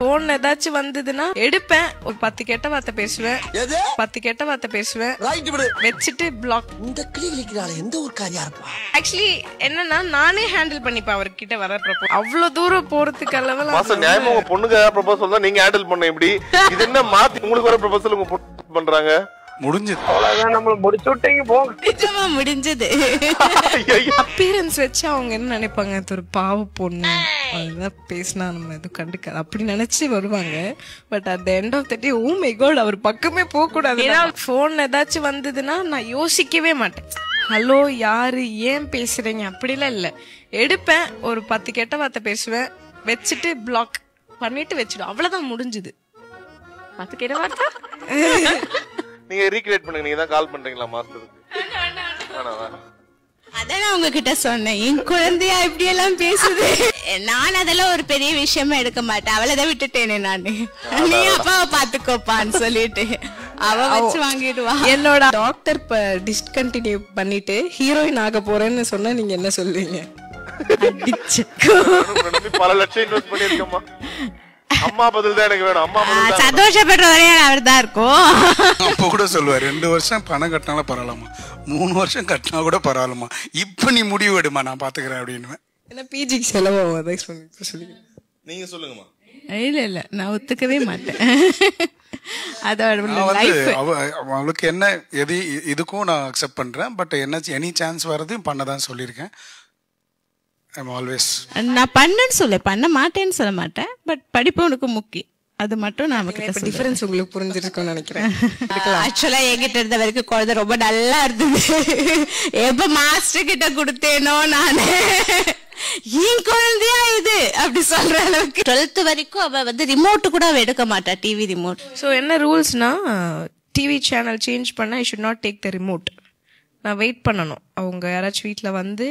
Phone ஏதாச்சும் வந்ததுன்னா எடுப்பேன், ஒரு 10 கெட்ட வார்த்தை பேசுவேன், 10 கெட்ட வார்த்தை பேசுவேன், வச்சுட்டு பிளாக். இந்த கிளிக்கிறாள் எந்த ஒரு காரியா இருப்பா. ஆக்சுவலி என்னன்னா நானே ஹேண்டில் பண்ணிப்பேன் அவர்கிட்ட வர ப்ரொபோஸ். அவ்வளவு தூரம் போறதுக்கு அளவுல மாசம் நியாயமா உங்க பொண்ணுக்கு ப்ரொபோசல் தான் நீங்க ஹேண்டில் பண்ண எப்படி? இது என்ன மாத்தி உங்களுக்கு வர ப்ரொபோசல் உங்க பொண்ணு பண்றாங்க? முடிஞ்சது, அவ்வளவுதான், நம்மள முடிச்சு விட்டீங்க போங்க. நிஜமா முடிஞ்சது. அப்பியரன்ஸ் வச்சு அவங்க என்ன நினைப்பாங்க, அது ஒரு பாவ பொண்ணு, அதுதான் பேசினா நம்ம எதுவும் கண்டுக்காது அப்படி நினைச்சு வருவாங்க. But at the end of the day, oh my God, அவர் பக்கமே போக கூடாது. ஏன்னா போன் ஏதாச்சும் வந்ததுன்னா நான் யோசிக்கவே மாட்டேன். ஹலோ யாரு, ஏன் பேசுறீங்க அப்படிலாம் இல்ல. எடுப்பேன், ஒரு 10 கெட்ட வார்த்தை பேசுவேன், வச்சுட்டு பிளாக் பண்ணிட்டு வச்சுடும், அவ்வளவுதான் முடிஞ்சது. 10 கெட்ட வார்த்தை நீங்க ரீக்ரியேட் பண்ணுங்க. நீங்க தான் கால் பண்றீங்களா மாஸ்டருக்கு? அதான் உங்ககிட்ட சொன்னேன், என் குழந்தையா இப்படி எல்லாம் பேசுது. நான் அதெல்லாம் ஒரு பெரிய விஷயமா எடுக்க மாட்டேன். அவளதான் விட்டுட்டேனே நானு, நீ அப்பாவை பாத்துக்கோப்பான்னு சொல்லிட்டு அவ வச்சு வாங்கிடுவா. என்னோட டாக்டர் டிஸ்கண்டினியூ பண்ணிட்டு ஹீரோயின் ஆக போறேன்னு சொன்னா நீங்க என்ன சொல்லுவீங்க? பல லட்சம் இன்வெஸ்ட் பண்ணிருக்கோமா. அம்மா பதில் தான் எனக்கு வேணும். அம்மா பதில் சந்தோஷப்படுற வரையும் அவர் தான் இருக்கும். அப்ப கூட சொல்லுவார், 2 வருஷம் பணம் கட்டினாலும் பரவாயில்லமா, 3 வருஷம் கட்டினா கூட பரவாயில்லமா, இப்ப நீ முடிவு எடுமா, நான் பாத்துக்கிறேன் அப்படின்னு. என்ன பிஜிக்கு செலவாகும் சொல்லி நீங்க சொல்லுங்கம்மா. இல்ல நான் ஒத்துக்கவே மாட்டேன். அவளுக்கு என்ன எது இதுக்கும் நான் அக்செப்ட் பண்றேன். பட் என்ன எனி சான்ஸ் வரதையும் பண்ணதான் சொல்லியிருக்கேன். நான் பண்ணேன்னு சொல்ல, பண்ண மாட்டேன்னு சொல்ல மாட்டேன். பட் படிப்பு உனக்கு முக்கியம், அது மட்டும் நமக்கு டிஃபரன்ஸ் உங்களுக்கு புரிஞ்சிருக்கும்னு நினைக்கிறேன். ஆக்சுவலா என்கிட்ட இருந்த வரைக்கும் குழந்தை ரொம்ப நல்லா இருந்தது. எப்ப மாஸ்டர் கிட்ட கொடுத்தேனோ நானு, என் குழந்தையா இது அப்படி சொல்ற அளவுக்கு. 12th வரைக்கும் அவ வந்து ரிமோட் கூட அவ எடுக்க மாட்டா, டிவி ரிமோட். ஸோ என்ன ரூல்ஸ்னா, டிவி சேனல் சேஞ்ச் பண்ண I should not take the remote. நான் வெயிட் பண்ணணும். அவங்க யாராச்சும் வீட்டில் வந்து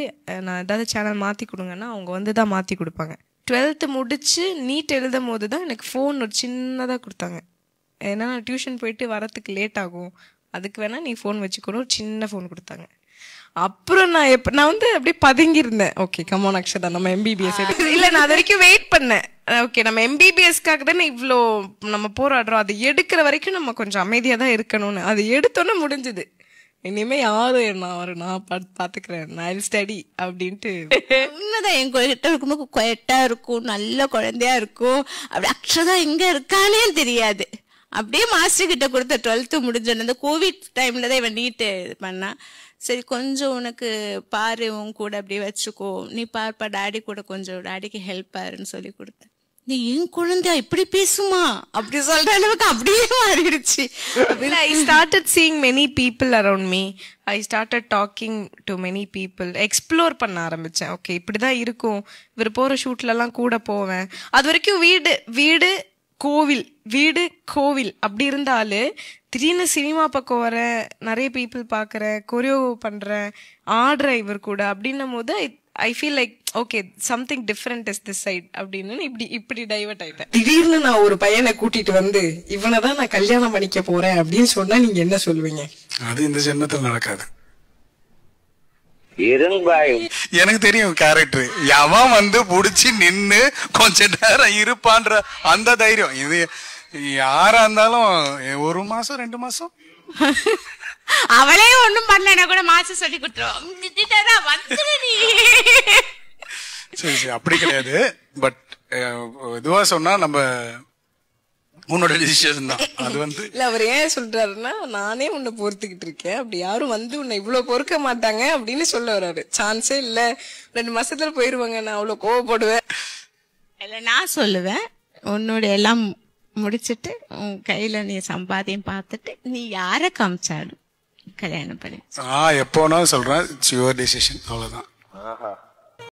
நான் ஏதாவது சேனல் மாற்றி கொடுங்கன்னா அவங்க வந்து தான் மாற்றி கொடுப்பாங்க. 12th முடிச்சு நீட் எழுதும் போது தான் எனக்கு ஃபோன் ஒரு சின்னதாக கொடுத்தாங்க. ஏன்னா நான் டியூஷன் போயிட்டு வரத்துக்கு லேட் ஆகும், அதுக்கு வேணா நீ ஃபோன் வச்சுக்கணும், ஒரு சின்ன ஃபோன் கொடுத்தாங்க. அப்புறம் நான் வந்து அப்படியே பதுங்கியிருந்தேன். ஓகே கமான் அக்ஷதா, நம்ம எம்பிபிஎஸ் இல்லை, நான் அது வரைக்கும் வெயிட் பண்ணேன். ஓகே நம்ம எம்பிபிஎஸ்க்காக தானே இவ்வளோ நம்ம போராடுறோம், அது எடுக்கிற வரைக்கும் நம்ம கொஞ்சம் அமைதியாக தான் இருக்கணும்னு. அது எடுத்தோன்னே முடிஞ்சுது. இனிமே யாரு நான் பாத்துக்கிறேன், நான் ஸ்டடி அப்படின்ட்டு. உண்மைதான், என் கிட்ட இருக்கும்போது கொயட்டா இருக்கும், நல்ல குழந்தையா இருக்கும். அப்படி அக்ஷதா எங்க இருக்கானே தெரியாது. அப்படியே மாஸ்டர் கிட்ட கொடுத்த 12th முடிஞ்சோன்னு அந்த கோவிட் டைம்ல தான் இவன் நீட்டு பண்ணா. சரி கொஞ்சம் உனக்கு பாரு, உன் கூட அப்படியே வச்சுக்கோ, நீ பார்ப்பா, டாடி கூட கொஞ்சம் டாடிக்கு ஹெல்ப் பாருன்னு சொல்லி கொடுத்தேன். நீ என் குழந்தையா இப்படி பேசுமா அப்படி சொல்ற அளவுக்கு அப்படியே மாறிடுச்சு. I started seeing many people around me. I started talking to many people. Explore பண்ண ஆரம்பிச்சேன். ஓகே இப்படிதான் இருக்கும், இவர் போற ஷூட்ல எல்லாம் கூட போவேன். அது வரைக்கும் வீடு கோவில் வீடு கோவில் அப்படி இருந்தாலு திடீர்னு சினிமா பக்கம் வர, நிறைய பீப்புள் பாக்குறேன், கொரியோ பண்றேன், ஆடுறேன் இவர் கூட அப்படின்னும் போது I feel like okay something different is this side அப்படின்னு இப்படி டைவர்ட் ஆயிட்டேன். திடீர்னு நான் ஒரு பையனை கூட்டிட்டு வந்து இவனதான் நான் கல்யாணம் பண்ணிக்க போறேன் அப்படின்னு சொன்னா நீங்க என்ன சொல்லுவீங்க? அது இந்த ஜென்மத்தில் நடக்காது. எனக்கு தெரியும் கேரக்டர், எவன் வந்து புடிச்சு நின்னு கொஞ்ச நேரம் இருப்பான்ற அந்த தைரியம். இது யாரா இருந்தாலும் 1 மாசம் 2 மாசம் அவளே ஒண்ணும் பண்ணலன்னா கூட மாசம் சொல்லி கொடுத்துருவோம். சரி அப்படி கிடையாது. பட் இதுவா சொன்னா நம்ம உன்னோட டிசிஷன் தான். அது வந்து இல்ல அவர் ஏன் சொல்றாருன்னா, நானே உன்னை பொறுத்துக்கிட்டு இருக்கேன், அப்படி யாரும் வந்து உன்னை இவ்வளவு பொறுக்க மாட்டாங்க அப்படின்னு சொல்ல வர்றாரு. சான்ஸே இல்ல, 2 மாசத்துல போயிருவாங்க, நான் அவ்வளவு கோவப்படுவேன். இல்ல நான் சொல்லுவேன், உன்னோட எல்லாம் முடிச்சிட்டு உன் கையில நீ சம்பாதியம் பார்த்துட்டு நீ யார காமிச்சாலும் கல்யாணம் பண்ணி. எப்போனா சொல்றேன், இட்ஸ் யுவர் டிசிஷன், அவ்வளவுதான்.